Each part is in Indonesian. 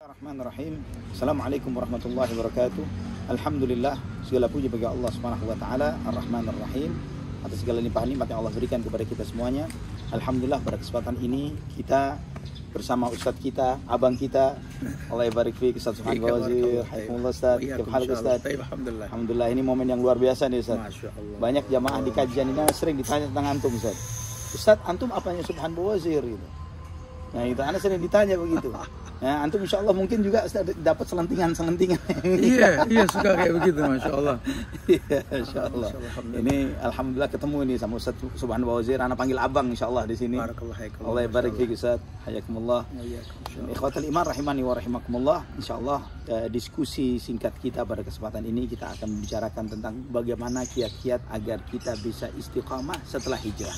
Bismillahirrahmanirrahim. Assalamualaikum warahmatullahi wabarakatuh. Alhamdulillah, segala puji bagi Allah Subhanahu wa taala, Ar-Rahman Ar-Rahim, atas segala limpahan nikmat yang Allah berikan kepada kita semuanya. Alhamdulillah, pada kesempatan ini kita bersama Ustadz kita, abang kita, Allah barik fiik, Ustadz Subhan Bawazir. Alhamdulillah Ustadz, Alhamdulillah, ini momen yang luar biasa nih Ustadz. Banyak jamaah di kajian ini sering ditanya tentang antum Ustadz. Ustadz, antum apanya Subhan Bawazir gitu. Nah itu anak sering ditanya begitu. Nah, antum insya Allah mungkin juga dapat selentingan. Iya suka kayak begitu, masya Allah. Iya, insya Allah. Ini alhamdulillah ketemu ini sama Ustaz Subhan Bawazir. Anak panggil abang insya Allah di sini. Allah barik fiik Ustaz. Hayakumullah. Ikhwatal iman rahimani wa rahimakumullah. Insya Allah diskusi singkat kita pada kesempatan ini kita akan membicarakan tentang bagaimana kiat-kiat agar kita bisa istiqamah setelah hijrah.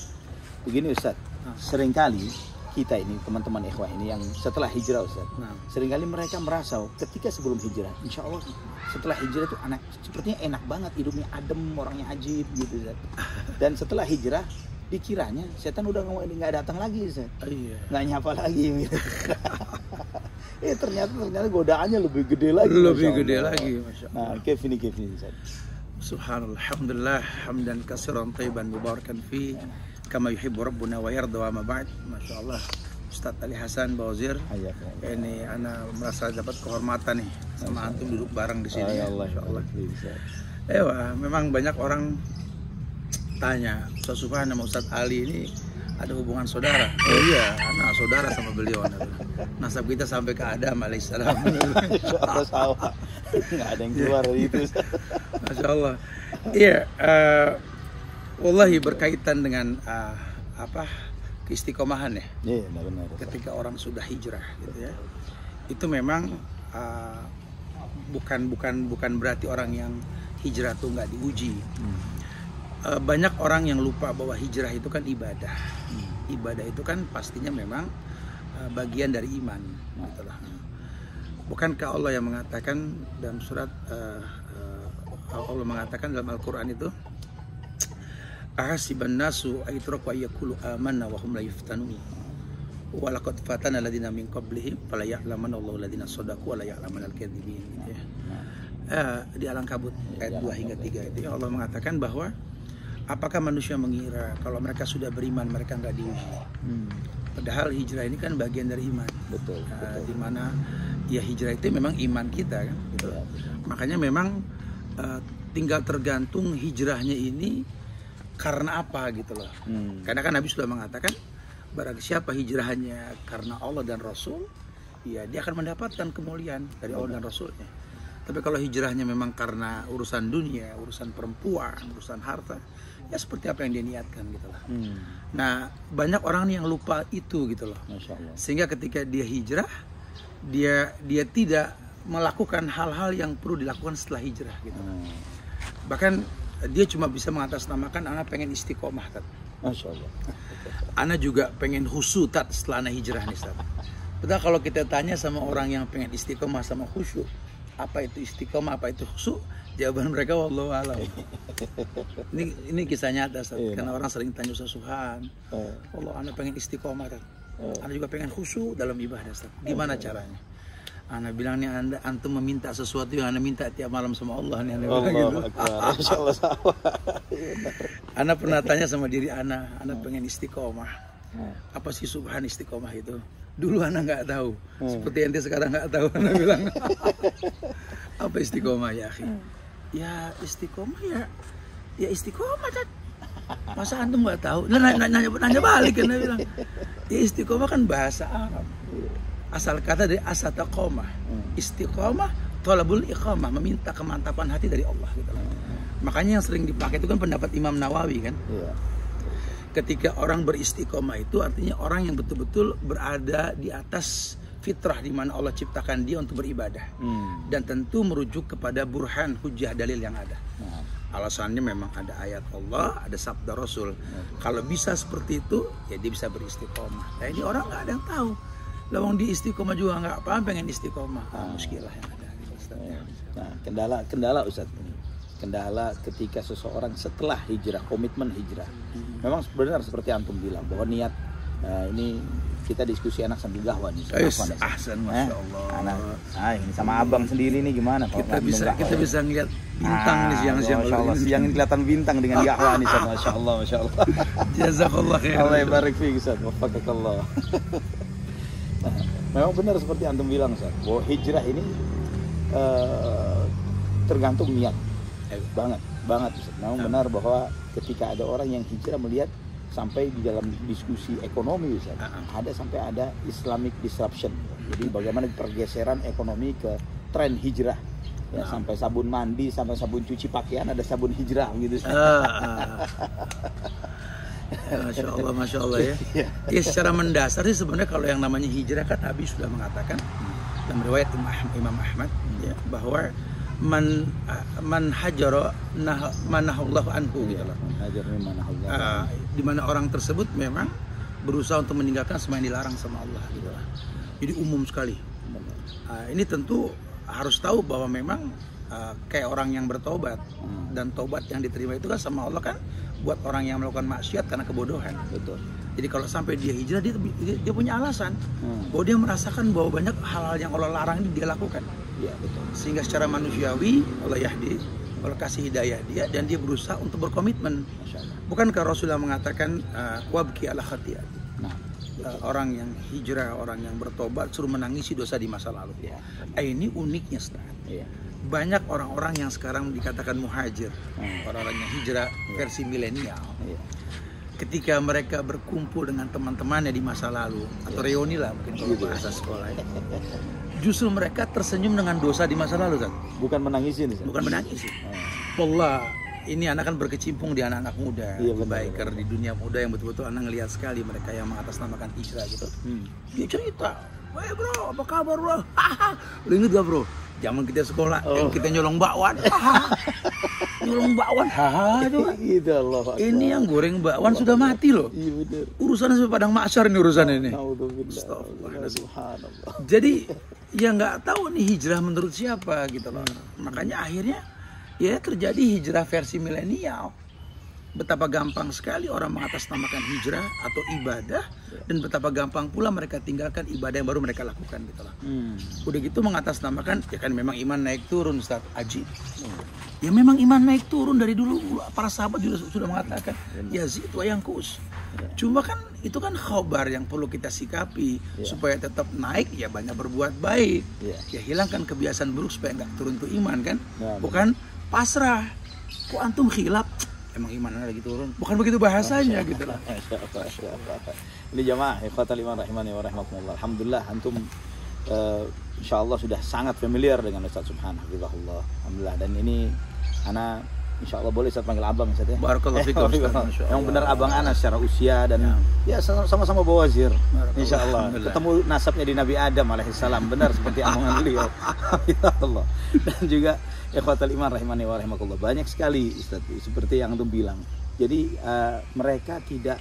Begini Ustaz, seringkali kita ini, teman-teman ikhwah ini yang setelah hijrah Ustaz, seringkali mereka merasa ketika sebelum hijrah, insya Allah setelah hijrah itu sepertinya enak banget, hidupnya adem, orangnya ajib gitu Ustaz. Dan setelah hijrah dikiranya setan udah nggak datang lagi Ustaz, nggak nyapa lagi gitu. ternyata godaannya lebih gede lagi, masya Allah. Nah, kefini Ustaz. Subhanallah, alhamdulillah, hamdan katsiran thayyiban mubarakan fi kama yuhibbu rabbuna wa yarda wa ma ba'd. Masya Allah, Ustadz Ali Hasan Bawazir. Ini ana merasa dapat kehormatan nih sama antum duduk bareng di sini. Masya Allah. Memang banyak orang tanya, Ustadz Subhan sama Ustadz Ali ini ada hubungan saudara. Oh iya, anak saudara sama beliau. Nasab kita sampai ke Adam alaihissalam. Nggak ada yang keluar dari itu. Masya Allah. Iya. Wallahi berkaitan dengan keistiqomahan ya. Iya, benar. Ketika orang sudah hijrah gitu ya. Itu memang bukan berarti orang yang hijrah tuh nggak diuji. Banyak orang yang lupa bahwa hijrah itu kan ibadah. Ibadah itu kan pastinya memang bagian dari iman gitu lah. Bukankah Allah yang mengatakan dalam surat Allah mengatakan dalam Al-Qur'an itu, ahasiban nasu aytraku ayyakulu amanna wa hum la yuftanun wa laqad fatana alladziina min qablihim fala ya'lamanna Allahu alladziina shadaqu wa la ya'lamanna al-kadzibin gitu ya. Di Al-Ankabut ayat 2 hingga 3 itu ya, Allah mengatakan bahwa apakah manusia mengira kalau mereka sudah beriman mereka enggak diuji. Padahal hijrah ini kan bagian dari iman. Betul. Di mana ya hijrah itu memang iman kita kan gitu. Makanya memang tinggal tergantung hijrahnya ini karena apa gitu loh. Karena kan Nabi sudah mengatakan barang siapa hijrahnya karena Allah dan Rasul, ya dia akan mendapatkan kemuliaan dari Allah dan Rasulnya. Tapi kalau hijrahnya memang karena urusan dunia, urusan perempuan, urusan harta, ya seperti apa yang dia niatkan gitu loh. Nah banyak orang yang lupa itu gitu loh. Masya Allah. Sehingga ketika dia hijrah, dia tidak melakukan hal-hal yang perlu dilakukan setelah hijrah gitu. Bahkan dia cuma bisa mengatasnamakan anak pengen istiqomah tat. Masya Allah. Anak juga pengen khusyuk tat setelah anak hijrah nih tat. Padahal kalau kita tanya sama orang yang pengen istiqomah sama khusyuk, apa itu istiqomah, apa itu khusyuk, jawaban mereka wallahu alam. Ini kisah nyata tat. Karena orang sering tanya Ustaz Subhan, Allah anak pengen istiqomah tat. Anak juga pengen khusyuk dalam ibadah tat. Gimana caranya? Ana bilang nih antum meminta sesuatu yang ana minta tiap malam sama Allah nih. Insyaallah sama. Ana pernah tanya sama diri ana pengen istiqomah. Apa sih Subhan istiqomah itu? Dulu ana nggak tahu. Seperti ente sekarang nggak tahu. Ana bilang apa istiqomah ya akhi? Ya istiqomah ya istiqomah kan. Masa antum nggak tahu? Nanya balik kan ana bilang. Ya istiqomah kan bahasa Arab. Asal kata dari asataqomah, istiqomah, tolabul iqamah, meminta kemantapan hati dari Allah gitu. Makanya yang sering dipakai itu kan pendapat Imam Nawawi kan. Ketika orang beristiqomah itu artinya orang yang betul-betul berada di atas fitrah di mana Allah ciptakan dia untuk beribadah. Dan tentu merujuk kepada burhan, hujah, dalil yang ada. Alasannya memang ada ayat Allah, ada sabda Rasul. Kalau bisa seperti itu, ya dia bisa beristiqomah. Nah ini orang nggak ada yang tahu. Lawang di istiqomah juga nggak paham pengen istiqomah, muskilah yang ada. Nah, kendala Ustaz, kendala ketika seseorang setelah hijrah, komitmen hijrah. Memang benar seperti antum bilang bahwa niat ini kita diskusi anak sambil gahwa nih. Ahsan, masya Allah. Anak, ini sama abang sendiri nih gimana? Kita bisa ngeliat bintang nih siang-siang. Masya Allah, siang ini kelihatan bintang dengan gahwa nih, masya Allah, masya Allah. Jazakallah khair. Allah barik fiik, Ustaz. Wafaqakallah. Memang benar seperti antum bilang, Ustaz, bahwa hijrah ini tergantung niat. Banget. Memang benar bahwa ketika ada orang yang hijrah melihat sampai di dalam diskusi ekonomi, Ustaz, ada Islamic disruption. Jadi bagaimana pergeseran ekonomi ke tren hijrah. Ya, sampai sabun mandi, sampai sabun cuci pakaian ada sabun hijrah gitu. Masya Allah ya. Ya secara mendasar sih sebenarnya kalau yang namanya hijrah kan Nabi sudah mengatakan dalam riwayat Imam Ahmad ya, bahwa man hajara manahullahu anhu gitu loh. Di mana orang tersebut memang berusaha untuk meninggalkan semua yang dilarang sama Allah gitu lah. Jadi umum sekali. Ini tentu harus tahu bahwa memang kayak orang yang bertobat dan tobat yang diterima itu kan sama Allah kan buat orang yang melakukan maksiat karena kebodohan. Betul. Jadi kalau sampai dia hijrah dia punya alasan bahwa dia merasakan bahwa banyak hal-hal yang Allah larang ini dia lakukan. Ya, betul. Sehingga secara manusiawi Allah yahdi, Allah kasih hidayah dia dan dia berusaha untuk berkomitmen. Bukankah Rasulullah mengatakan wabki ala khati'at. Orang yang hijrah, orang yang bertobat suruh menangisi dosa di masa lalu. Ya. Ini uniknya, Ustaz. Ya. Banyak orang-orang yang sekarang dikatakan muhajir, orang-orang yang hijrah versi milenial. Ya. Ketika mereka berkumpul dengan teman-temannya di masa lalu atau reuni lah mungkin kalau bahasa sekolah. Justru mereka tersenyum dengan dosa di masa lalu, kan? Bukan menangisin. Bukan menangisi. Allah, ini anak kan berkecimpung di anak-anak muda, biker di dunia muda yang betul-betul anak ngelihat sekali mereka yang mengatasnamakan hijrah gitu. Dia cerita, "Wah bro, apa kabar bro? Lu inget gak bro? Zaman kita sekolah, yang kita nyolong bakwan, nyolong bakwan, gitu Allah. Ini yang goreng bakwan sudah mati loh. Iya benar. Urusannya sampai padang mahsyar ini urusan ini. Subhanallah. Jadi ya nggak tahu nih hijrah menurut siapa gitu loh. Makanya akhirnya ya terjadi hijrah versi milenial. Betapa gampang sekali orang mengatasnamakan hijrah atau ibadah dan betapa gampang pula mereka tinggalkan ibadah yang baru mereka lakukan gitu lah. Udah gitu mengatasnamakan ya kan memang iman naik turun, Ustaz Aji. Ya memang iman naik turun dari dulu para sahabat juga sudah mengatakan yazid wa yanqus. Cuma kan itu kan khabar yang perlu kita sikapi supaya tetap naik ya banyak berbuat baik. Ya hilangkan kebiasaan buruk supaya nggak turun ke iman kan. Bukan pasrah. Kok antum khilaf? Emang iman lagi turun, bukan begitu bahasanya gitu lah. Ini jamaah ikhwatal iman rahimani wa rahimakumullah. Alhamdulillah antum insyaallah sudah sangat familiar dengan Ustaz Subhan hafizahullah. Alhamdulillah, dan ini ana insyaallah boleh Ustaz panggil abang Ustaz ya. Barakallahu fikum. Yang benar abang ana secara usia dan ya sama-sama bawazir. Insyaallah ketemu nasabnya di Nabi Adam alaihissalam, benar seperti omongan beliau. Hafizahullah. Dan juga ikhwatal iman rahimani wa rahimakumullah, banyak sekali Ustaz seperti yang antum bilang. Jadi mereka tidak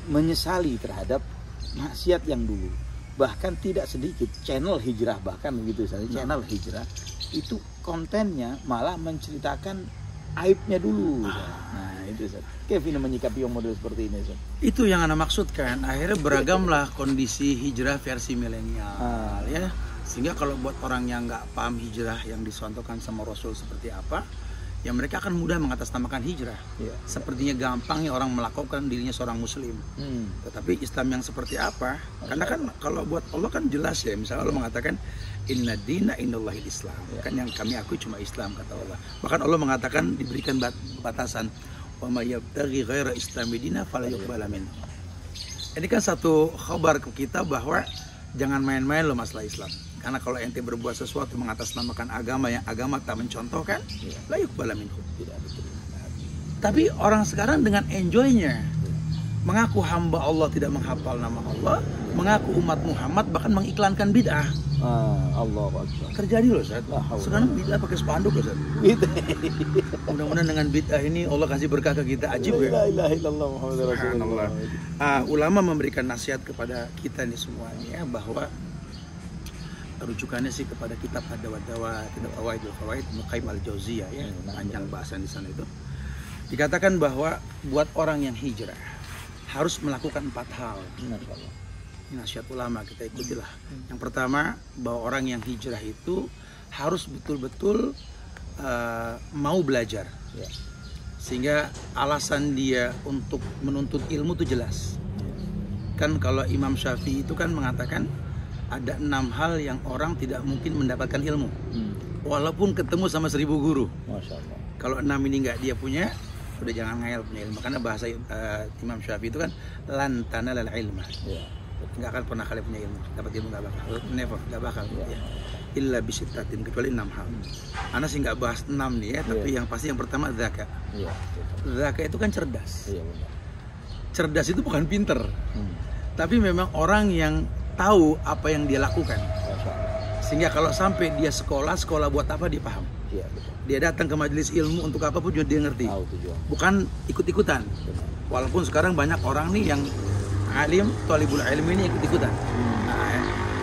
menyesali terhadap maksiat yang dulu. Bahkan tidak sedikit channel hijrah bahkan begitu Ustaz. Channel hijrah itu kontennya malah menceritakan aibnya dulu. Nah, itu Ustaz. Kevin menyikapi yang model seperti ini Ustaz. Itu yang ana maksudkan. Akhirnya beragamlah kondisi hijrah versi milenial ya. Sehingga kalau buat orang yang nggak paham hijrah yang disontokan sama Rasul seperti apa, ya mereka akan mudah mengatasnamakan hijrah. Sepertinya gampangnya orang melakukan dirinya seorang muslim. Tetapi Islam yang seperti apa? Karena kan kalau buat Allah kan jelas ya. Misalnya Allah mengatakan inna dina indallahil Islam. Kan yang kami akui cuma Islam kata Allah. Bahkan Allah mengatakan diberikan batasan wa may yabtaghi ghaira islami dina fala yuqbala minhu. Ini kan satu khabar ke kita bahwa jangan main-main loh masalah Islam. Karena kalau ente berbuat sesuatu mengatasnamakan agama yang agama tak mencontohkan, la yuqbala minhu. Tapi orang sekarang dengan enjoynya mengaku hamba Allah tidak menghafal nama Allah, mengaku umat Muhammad bahkan mengiklankan bid'ah. Allahu Akbar. Terjadi loh Ustaz. Sekarang bid'ah pakai spanduk loh Ustaz. Mudah-mudahan dengan bid'ah ini Allah kasih berkah ke kita. Ajib ya. La ilaha illallah Muhammadur Rasulullah. Ulama memberikan nasihat kepada kita nih semuanya bahwa rujukannya sih kepada kitab Ad-Dawa, kitab Fawaidul Fawaid Ibnu Qayyim Al-Jauziyah ya, panjang bahasan di sana itu. Dikatakan bahwa buat orang yang hijrah harus melakukan 4 hal. Ini nasihat ulama, kita ikutilah. Yang pertama, bahwa orang yang hijrah itu harus betul-betul mau belajar, sehingga alasan dia untuk menuntut ilmu itu jelas. Kan kalau Imam Syafi'i itu kan mengatakan ada 6 hal yang orang tidak mungkin mendapatkan ilmu, walaupun ketemu sama 1000 guru. Masya Allah. Kalau 6 ini nggak dia punya, udah jangan ngayal punya ilmu. Karena bahasa Imam Syafi'i itu kan lan tanalal ilma, nggak akan pernah kalian punya ilmu, dapat ilmu nggak bakal, never, nggak bakal. Illa bisittatin, kecuali 6 hal. Ana sih nggak bahas 6 nih ya, tapi yang pasti yang pertama zakat. Zakat itu kan cerdas. Cerdas itu bukan pinter, tapi memang orang yang tahu apa yang dia lakukan. Sehingga kalau sampai dia sekolah buat apa dia paham. Dia datang ke majelis ilmu untuk apapun juga dia ngerti. Bukan ikut-ikutan. Walaupun sekarang banyak orang nih yang alim, thalibul ilmi ini ikut-ikutan.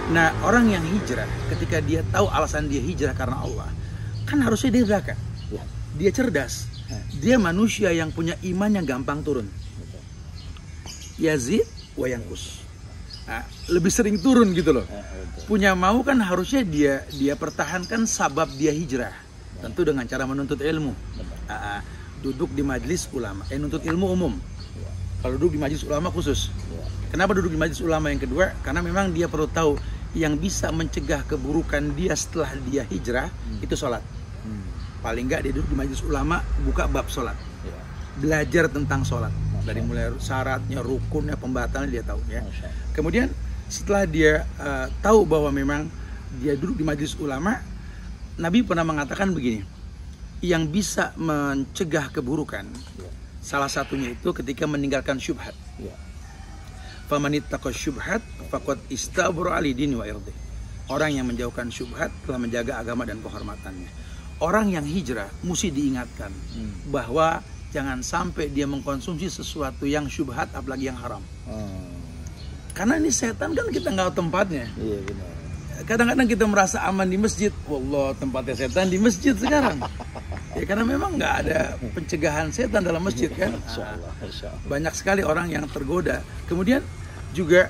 Nah, orang yang hijrah, ketika dia tahu alasan dia hijrah karena Allah, kan harusnya dia zakat. Dia cerdas. Dia manusia yang punya iman yang gampang turun. Yazid wa yanqus. Lebih sering turun gitu loh. Punya mau kan harusnya dia pertahankan sabab dia hijrah. Tentu dengan cara menuntut ilmu. Duduk di majelis ulama, nuntut ilmu umum. Kalau duduk di majelis ulama khusus. Kenapa duduk di majelis ulama yang kedua? Karena memang dia perlu tahu yang bisa mencegah keburukan dia setelah dia hijrah itu sholat. Paling nggak dia duduk di majelis ulama, buka bab sholat, belajar tentang sholat dari mulai syaratnya, rukunnya, pembatalannya dia tahu ya. Kemudian setelah dia tahu bahwa memang dia duduk di majelis ulama, Nabi pernah mengatakan begini, yang bisa mencegah keburukan salah satunya itu ketika meninggalkan syubhat. Famanittaqa syubhat faqad istabra ali dini wa irdi. Orang yang menjauhkan syubhat telah menjaga agama dan kehormatannya. Orang yang hijrah mesti diingatkan bahwa jangan sampai dia mengkonsumsi sesuatu yang syubhat, apalagi yang haram. Karena ini setan kan kita nggak tahu tempatnya. Iya benar. Kadang-kadang kita merasa aman di masjid, wallah tempatnya setan di masjid sekarang. Ya karena memang nggak ada pencegahan setan dalam masjid kan. Banyak sekali orang yang tergoda. Kemudian juga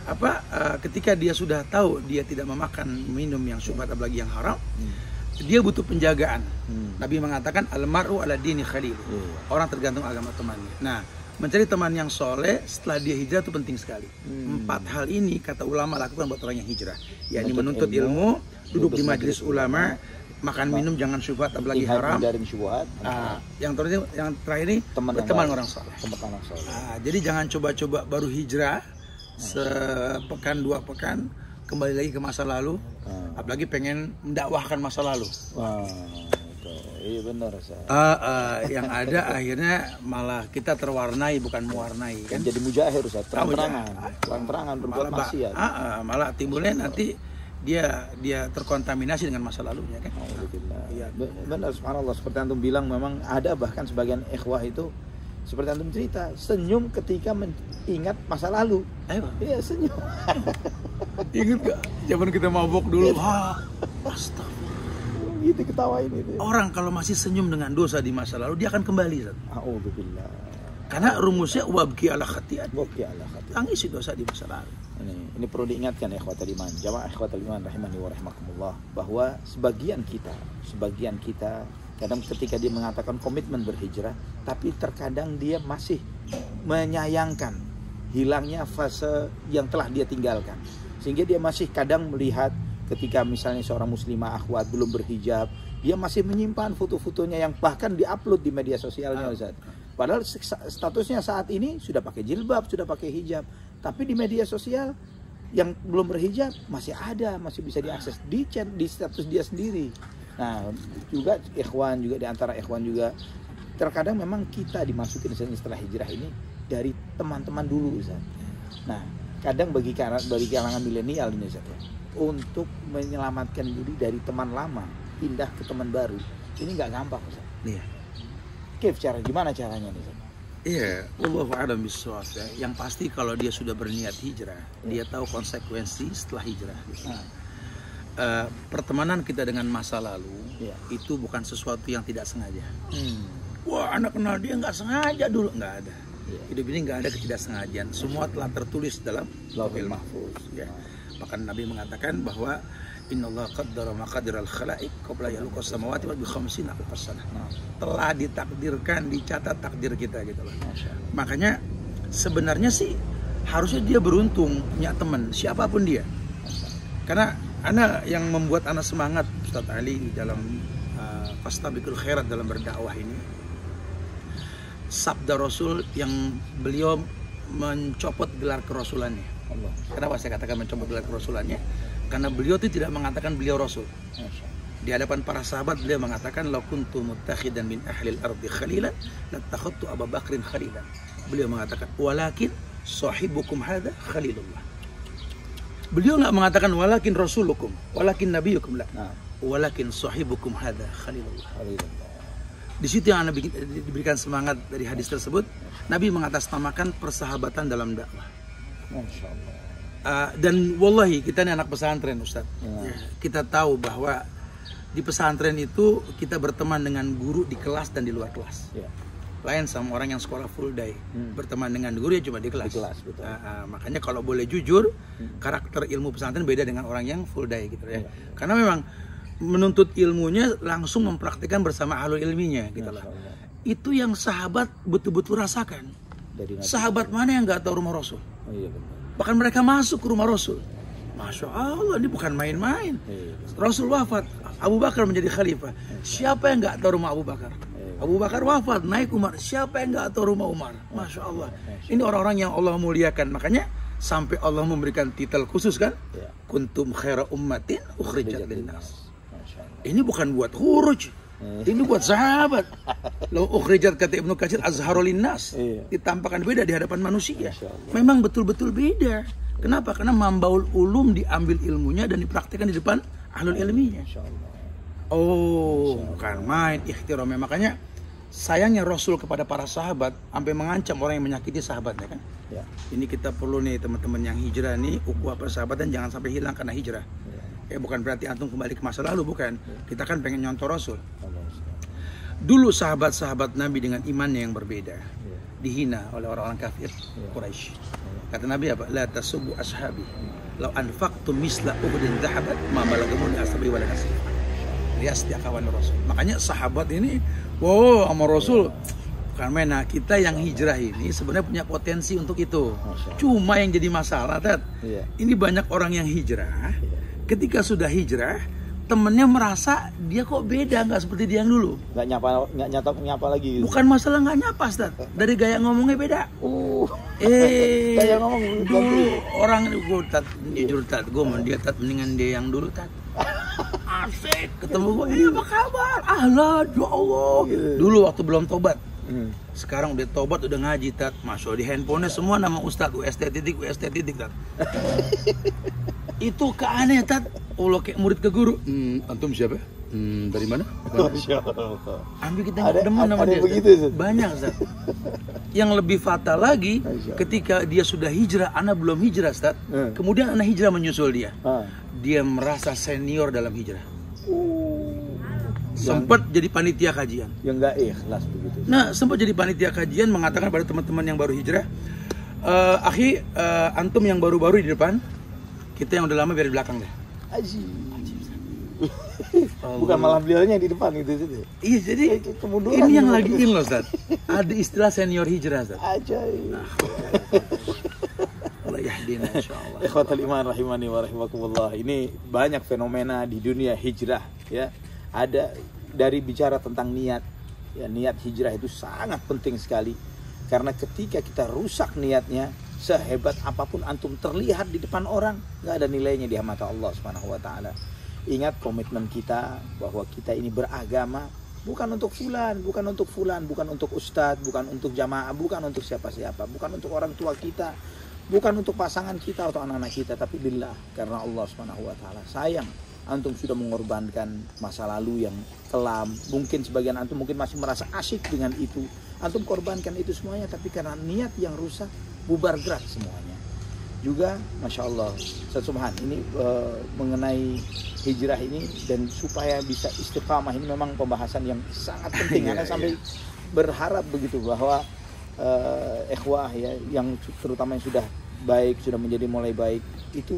ketika dia sudah tahu dia tidak memakan minum yang syubhat apalagi yang haram, dia butuh penjagaan. Nabi mengatakan almaru ala dini khalil. Orang tergantung agama temannya. Nah, mencari teman yang soleh setelah dia hijrah itu penting sekali. 4 hal ini kata ulama lakukan buat orang yang hijrah. Yakni menuntut ilmu, duduk di majelis ulama, makan minum jangan syubhat apalagi haram. Yang terakhir ini teman orang soleh. Jadi jangan coba-coba baru hijrah sepekan 2 pekan kembali lagi ke masa lalu, apalagi pengen mendakwahkan masa lalu. Iya benar. Yang ada akhirnya malah kita terwarnai bukan mewarnai kan. Jadi mujahir Ustaz, terang-terangan berbuat maksiat. Malah timbulnya nanti dia terkontaminasi dengan masa lalunya kan. Iya benar, subhanallah, seperti antum bilang memang ada bahkan sebagian ikhwah itu seperti antum cerita, senyum ketika mengingat masa lalu. Iya senyum. Ingat gak zaman kita mabok dulu? Astagfirullah. Gitu ketawain itu. Orang kalau masih senyum dengan dosa di masa lalu dia akan kembali. A'udzubillah. Karena rumusnya wabki ala khati'at. Tangisi dosa di masa lalu. Ini perlu diingatkan ya ikhwatal iman, jamaah ikhwatal iman rahimani wa rahimakumullah, bahwa sebagian kita kadang ketika dia mengatakan komitmen berhijrah, tapi terkadang dia masih menyayangkan hilangnya fase yang telah dia tinggalkan. Sehingga dia masih kadang melihat ketika misalnya seorang muslimah akhwat belum berhijab, dia masih menyimpan foto-fotonya yang bahkan diupload di media sosialnya Ustaz. Padahal statusnya saat ini sudah pakai jilbab, sudah pakai hijab, tapi di media sosial yang belum berhijab masih ada, masih bisa diakses di chat, di status dia sendiri. Nah, juga ikhwan juga di antara ikhwan juga terkadang memang kita dimasukin setelah hijrah ini dari teman-teman dulu Ustaz. Nah, kadang bagi kalangan milenial ini Ustaz, untuk menyelamatkan diri dari teman lama pindah ke teman baru ini nggak gampang Ustaz. Iya. Gimana caranya nih Ustaz? Iya, wallahu a'lam bishawab ya. Yang pasti kalau dia sudah berniat hijrah, dia tahu konsekuensi setelah hijrah. Pertemanan kita dengan masa lalu itu bukan sesuatu yang tidak sengaja. Wah, anak kenal dia nggak sengaja dulu, nggak ada. Hidup ini nggak ada ketidaksengajaan. Semua telah tertulis dalam Lauhul Mahfuz. Ya. Bahkan Nabi mengatakan bahwa Innallaha qaddara maqadiral khalaiq qabla yaluqas samawati wal ardi 50 alf sanah. Telah ditakdirkan, dicatat takdir kita gitu loh. Makanya sebenarnya sih harusnya dia beruntung punya teman siapapun dia. Karena yang membuat ana semangat Ustaz Ali di dalam fastabiqul khairat dalam berdakwah ini, sabda Rasul yang beliau mencopot gelar kerasulannya. Kenapa saya katakan mencopot gelar kerasulannya? Karena beliau itu tidak mengatakan beliau Rasul. Di hadapan para sahabat beliau mengatakan, "Lau kuntu muttakhidan min ahlil ardi khalilan, lattakhadtu Abu Bakrin khalilan." Beliau mengatakan, "Walakin sahibukum hadza khalilullah." Beliau nggak mengatakan walakin rasulukum, walakin nabiyukum, la. Walakin sahibukum hadza khalilullah. Di situ yang Anda diberikan semangat dari hadis tersebut. Nabi mengatasnamakan persahabatan dalam dakwah. Masya Allah. Dan wallahi kita ini anak pesantren Ustaz. Kita tahu bahwa di pesantren itu kita berteman dengan guru di kelas dan di luar kelas. Lain sama orang yang sekolah full day. Berteman dengan guru ya cuma di kelas. Betul. Makanya kalau boleh jujur, karakter ilmu pesantren beda dengan orang yang full day gitu ya. Karena memang menuntut ilmunya langsung mempraktikkan bersama ahlul ilminya gitu loh. Itu yang sahabat betul-betul rasakan. Sahabat mana yang nggak tahu rumah Rasul? Bahkan mereka masuk ke rumah Rasul. Masya Allah, ini bukan main-main. Rasul wafat, Abu Bakar menjadi khalifah. Siapa yang nggak tahu rumah Abu Bakar? Abu Bakar wafat, naik Umar. Siapa yang nggak tahu rumah Umar? Masya Allah. Ini orang-orang yang Allah muliakan. Makanya sampai Allah memberikan titel khusus kan? Kuntum khaira ummatin ukhrijat linnas. Ini bukan buat huruj. Ini buat sahabat. Lau ukhrijat kata Ibnu Katsir azharul linnas. Ditampakkan beda di hadapan manusia. Memang betul-betul beda. Kenapa? Karena mambaul ulum diambil ilmunya dan dipraktikkan di depan ahlul ilminya. Bukan main ikhtiramnya. Makanya sayangnya Rasul kepada para sahabat sampai mengancam orang yang menyakiti sahabatnya kan. Ini kita perlu nih teman-teman yang hijrah nih, ukhuwah persahabatan jangan sampai hilang karena hijrah. Bukan berarti antum kembali ke masa lalu, bukan. Kita kan pengen nyontoh Rasul. Dulu sahabat-sahabat Nabi dengan imannya yang berbeda dihina oleh orang-orang kafir Quraisy. Kata Nabi apa? La tasubbu ashabi. Law anfaqtum misla Uhudin dhahaban ma balagha mudda ashabi wala nasib. Lias dia kawan Rasul. Makanya sahabat ini sama Rasul. Karena kita yang hijrah ini sebenarnya punya potensi untuk itu. Cuma yang jadi masalah, ini banyak orang yang hijrah. Ketika sudah hijrah, temennya merasa dia kok beda, nggak seperti dia yang dulu. Nggak nyapa lagi. Gitu. Bukan masalah nggak nyapa, Ustaz. Dari gaya ngomongnya beda. Gaya ngomong dulu orang gue jujur gue dia mendingan dia yang dulu asik ketemu gue. Apa kabar? Ahlan, ya Allah. Dulu waktu belum tobat. Sekarang udah tobat, udah ngaji, Masya Allah, di handphonenya semua nama Ustaz, UST titik. Itu keaneh, Allah kayak murid ke guru. Antum siapa? Dari mana? Ambil kita nggak demen sama dia. Begitu, banyak, Ustaz. Yang lebih fatal lagi, ketika dia sudah hijrah, anak belum hijrah, Ustaz. Kemudian anak hijrah menyusul dia. Dia merasa senior dalam hijrah. Sempat jadi panitia kajian. Yang nggak ikhlas begitu. Nah, sempat jadi panitia kajian mengatakan pada teman-teman yang baru hijrah, antum yang baru-baru di depan, kita yang udah lama biar di belakang deh. Bukan malah beliaunya di depan gitu. Iya, jadi ini yang lagi in loh, Ustaz. Ada istilah senior hijrah, Ustaz. Ajaib. Allah yahdina insyaallah. Ikhwatal iman rahimani wa rahimakumullah. Ini banyak fenomena di dunia hijrah ya. Ada dari bicara tentang niat. Ya, niat hijrah itu sangat penting sekali. Karena ketika kita rusak niatnya, sehebat apapun antum terlihat di depan orang, nggak ada nilainya di mata Allah Subhanahu wa taala. Ingat komitmen kita bahwa kita ini beragama bukan untuk fulan, bukan untuk ustadz, bukan untuk jamaah, bukan untuk siapa-siapa, bukan untuk orang tua kita, bukan untuk pasangan kita atau anak-anak kita, tapi billah, karena Allah Subhanahu wa taala. Sayang antum sudah mengorbankan masa lalu yang kelam. Mungkin sebagian antum masih merasa asyik dengan itu. Antum korbankan itu semuanya, tapi karena niat yang rusak, bubar gerak semuanya. Juga Masya Allah, Subhan, ini mengenai hijrah ini dan supaya bisa istiqamah ini memang pembahasan yang sangat penting. Karena sampai berharap begitu bahwa ikhwah ya, yang terutama yang sudah baik, sudah menjadi mulai baik, itu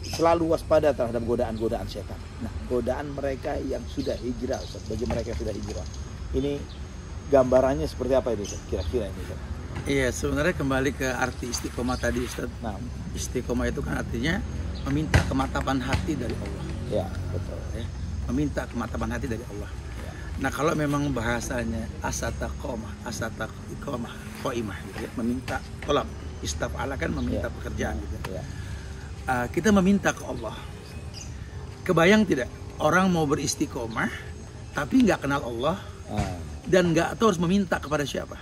selalu waspada terhadap godaan-godaan setan. Nah, godaan mereka yang sudah hijrah, Ustaz, bagi mereka yang sudah hijrah, ini gambarannya seperti apa itu, Ustaz? Kira-kira ini, Ustaz? Iya, sebenarnya kembali ke arti istiqomah tadi, Ustaz. Nah, istiqomah itu kan artinya meminta kematapan hati dari Allah. Ya, betul. Ya, meminta kematapan hati dari Allah. Ya. Nah, kalau memang bahasanya asataqomah, qaimah, gitu ya, meminta tolak, istaf'ala kan meminta pekerjaan gitu. Ya. Kita meminta ke Allah. Kebayang tidak orang mau beristiqomah tapi nggak kenal Allah dan nggak tahu harus meminta kepada siapa.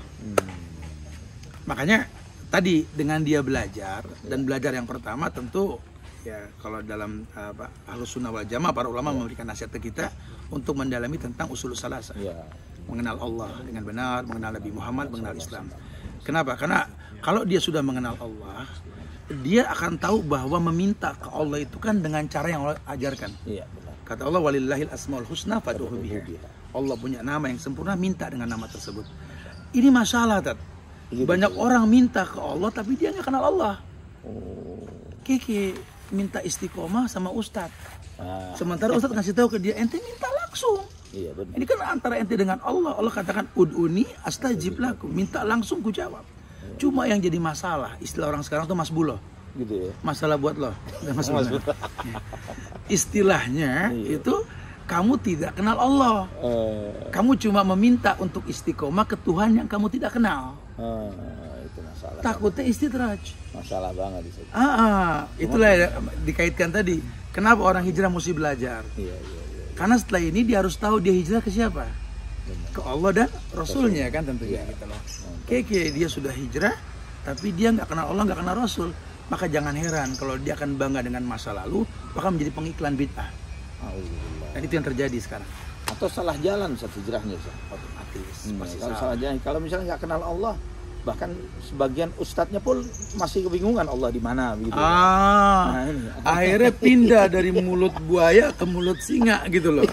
Makanya tadi dengan dia belajar, dan belajar yang pertama tentu ya, kalau dalam Ahlus Sunnah wal Jamaah para ulama memberikan nasihat ke kita untuk mendalami tentang usul salasa, mengenal Allah dengan benar, mengenal Nabi Muhammad, mengenal Islam. Kenapa? Karena kalau dia sudah mengenal Allah, dia akan tahu bahwa meminta ke Allah itu kan dengan cara yang Allah ajarkan. Iya, benar. Kata Allah, walillahil asmaul husna fad'uhu biha. Allah punya nama yang sempurna, minta dengan nama tersebut. Ini masalah, Tat. Banyak orang minta ke Allah tapi dia nggak kenal Allah. Kiki minta istiqomah sama Ustadz. Sementara Ustadz ngasih tahu ke dia, ente minta langsung. Iya, benar. Ini kan antara ente dengan Allah. Allah katakan ud'uni astajib lakum, minta langsung ku jawab. Cuma yang jadi masalah, istilah orang sekarang tuh masbuloh. Gitu ya. Masalah buat lo. Istilahnya itu kamu tidak kenal Allah. Kamu cuma meminta untuk istiqomah ke Tuhan yang kamu tidak kenal. Itu masalah. Takutnya istidraj. Masalah banget itu. Itulah dikaitkan tadi. Kenapa orang hijrah mesti belajar? Iya. Karena setelah ini dia harus tahu dia hijrah ke siapa? Ke Allah dan Rasulnya kan tentunya gitu loh. Kayak dia sudah hijrah tapi dia nggak kenal Allah, nggak kenal Rasul, maka jangan heran kalau dia akan bangga dengan masa lalu, bahkan menjadi pengiklan bid'ah. Dan itu yang terjadi sekarang. Atau salah jalan saat hijrahnya, otomatis. Kalau salah jalan, kalau misalnya nggak kenal Allah, bahkan sebagian ustadznya pun masih kebingungan Allah di mana begitu. Akhirnya pindah dari mulut buaya ke mulut singa gitu loh.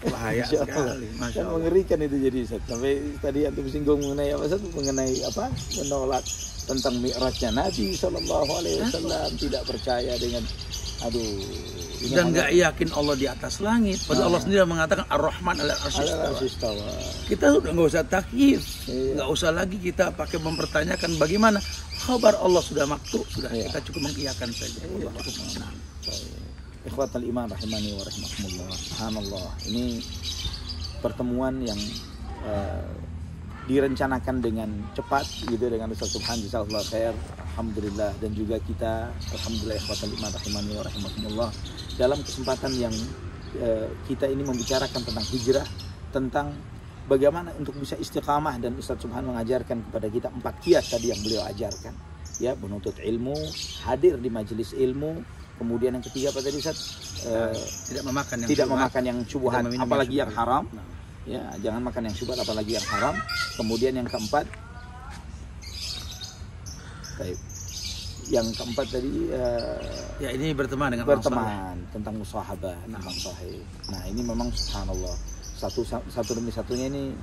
Bahaya sekali. Masya Allah. Mengerikan itu jadi, Ustaz. Sampai tadi antum singgung mengenai apa, Ustaz? Mengenai apa? Menolak tentang mi'rajnya Nabi SAW, tidak percaya dengan dan nggak yakin Allah di atas langit. Padahal Allah sendiri mengatakan Ar-Rahman ala arsy istawa. Kita udah nggak usah takyif, nggak usah lagi kita pakai mempertanyakan bagaimana kabar Allah sudah maktub, sudah kita cukup mengiyakan saja. Ikhwatal iman rahimani wa rahimakumullah. Subhanallah. Ini pertemuan yang direncanakan dengan cepat gitu dengan Ustaz Subhan, jazakallahu khair. Alhamdulillah, dan juga kita alhamdulillah ikhwatal iman rahimani wa rahimakumullah, dalam kesempatan yang kita ini membicarakan tentang hijrah, tentang bagaimana untuk bisa istiqamah, dan Ustaz Subhan mengajarkan kepada kita 4 kiat tadi yang beliau ajarkan. Ya, menuntut ilmu, hadir di majelis ilmu. Kemudian yang ketiga apa tadi, Ustaz? Tidak memakan yang syubhat, apalagi yang haram. Ya, jangan makan yang syubhat apalagi yang haram. Kemudian yang keempat, tadi ya ini berteman dengan tentang musahabah, tentang sahih. Nah, ini memang subhanallah satu demi satunya ini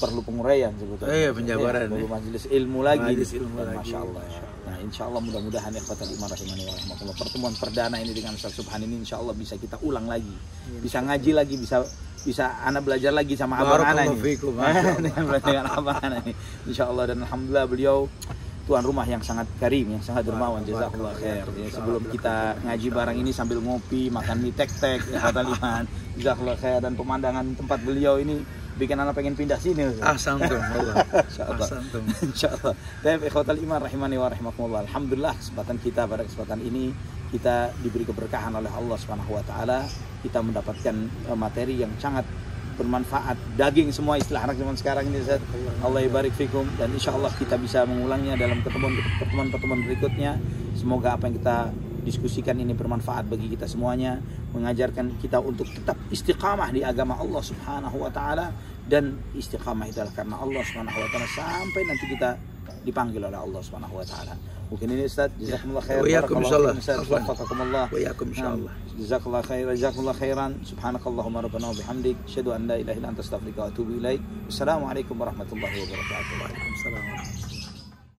perlu penguraian sebetulnya. Iya, penjabaran. Perlu majelis ilmu lagi. Masya Allah. Nah, insya Allah mudah-mudahan ya ikhwatal iman rahimani wa rahimakumullah, pertemuan perdana ini dengan Ustaz Subhan ini insya Allah bisa kita ulang lagi, bisa ngaji lagi, bisa anak belajar lagi sama abang anak ini. Dengan abang anak ini, insya Allah. Dan alhamdulillah beliau tuan rumah yang sangat karim, yang sangat dermawan, jazakallahu khair. Ya, sebelum kita ngaji bareng ini sambil ngopi, makan mie tek-tek, ikhwatal iman, jazakallahu khair. Dan pemandangan tempat beliau ini bikin anak pengen pindah sini. Santum Allah. Insyaallah. Dan ikhwatal iman rahimani wa rahimakumullah. Alhamdulillah pada kesempatan ini kita diberi keberkahan oleh Allah Subhanahu wa taala. Kita mendapatkan materi yang sangat bermanfaat, daging semua istilah anak zaman sekarang ini, Ustaz. Allah barik fikum, dan insyaallah kita bisa mengulangnya dalam pertemuan berikutnya. Semoga apa yang kita diskusikan ini bermanfaat bagi kita semuanya, mengajarkan kita untuk tetap istiqamah di agama Allah Subhanahu wa taala, dan istiqamah itu adalah karena Allah Subhanahu wa taala sampai nanti kita dipanggil oleh Allah Subhanahu wa taala. Mungkin ini Ustaz, jazakumullah khair. Wa'iyyakum insyaallah. Wafaqakumullah. Wa'iyyakum insyaallah. Jazakallah khair, jazakumullah khairan. Subhanakallahumma rabbana wa bihamdik, asyhadu an la ilaha illa anta astaghfiruka wa atubu ilaik. Wassalamualaikum warahmatullahi wabarakatuh. Waalaikumsalam warahmatullahi wabarakatuh.